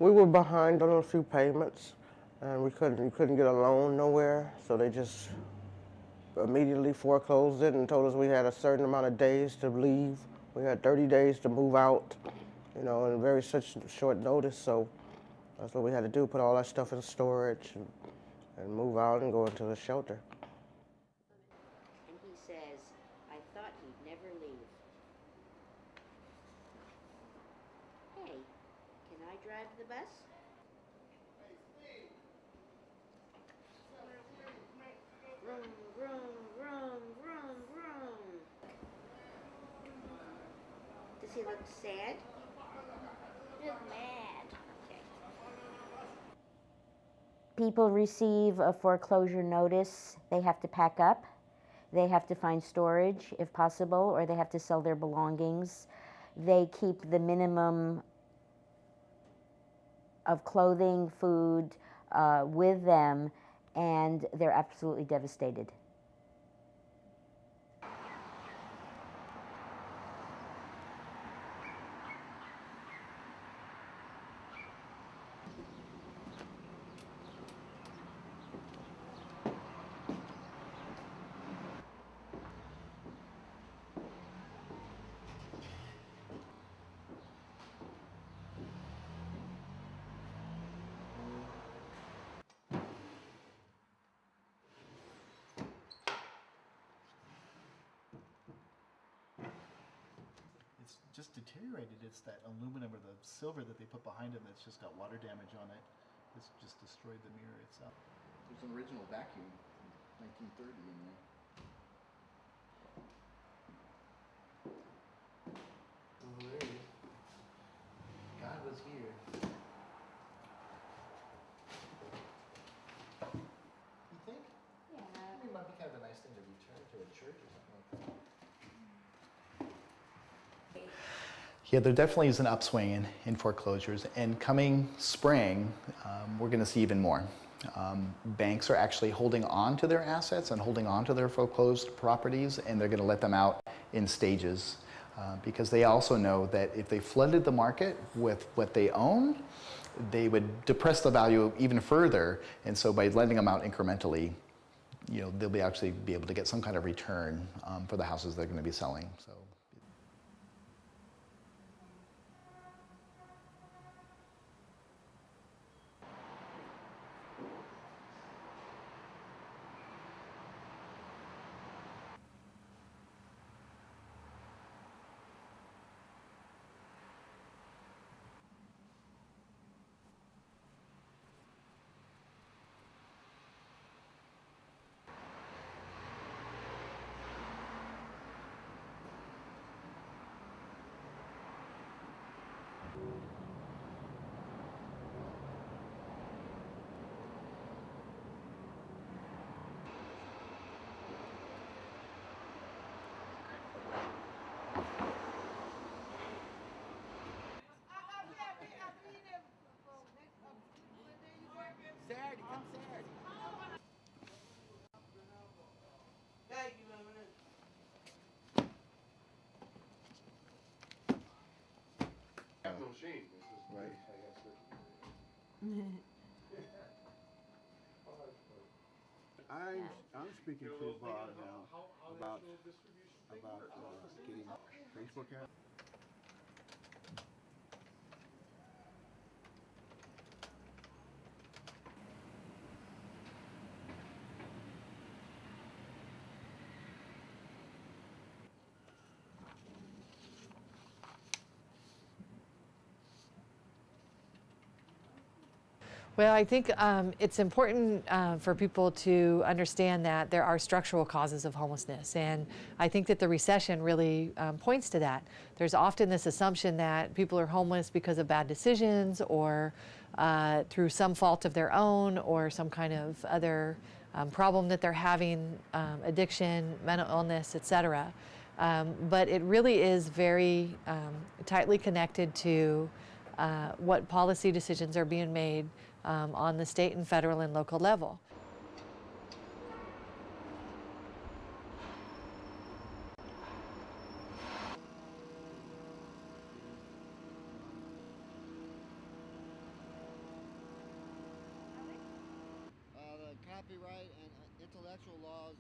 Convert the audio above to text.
We were behind on a few payments, and we couldn't get a loan nowhere, so they just immediately foreclosed it and told us we had a certain amount of days to leave. We had 30 days to move out, you know, in very such short notice, so that's what we had to do, put all our stuff in storage and move out and go into the shelter. And he says, I thought he'd never leave. Hey, can I drive the bus? Vroom, vroom, vroom, vroom, vroom. Does he look sad? Just mad. Okay. People receive a foreclosure notice. They have to pack up. They have to find storage if possible, or they have to sell their belongings. They keep the minimum of clothing, food with them, and they're absolutely devastated. It's just deteriorated. It's that aluminum or the silver that they put behind it that's just got water damage on it. It's just destroyed the mirror itself. There's an original vacuum from 1930 in there. Oh, there it is. God was here. You think? Yeah. I mean, it might be kind of a nice thing to return to a church or something like that. Yeah, there definitely is an upswing in foreclosures, and coming spring, we're going to see even more. Banks are actually holding on to their assets and holding on to their foreclosed properties, and they're going to let them out in stages because they also know that if they flooded the market with what they own, they would depress the value even further, and so by letting them out incrementally, you know, they'll actually be able to get some kind of return for the houses they're going to be selling. So. Saturday, come Saturday. Thank you, Capital machine. This is Right. I guess I'm speaking to Bob now about getting Facebook out. Well, I think it's important for people to understand that there are structural causes of homelessness, and I think that the recession really points to that. There's often this assumption that people are homeless because of bad decisions or through some fault of their own or some kind of other problem that they're having, addiction, mental illness, etc. But it really is very tightly connected to what policy decisions are being made on the state and federal and local level. copyright and intellectual laws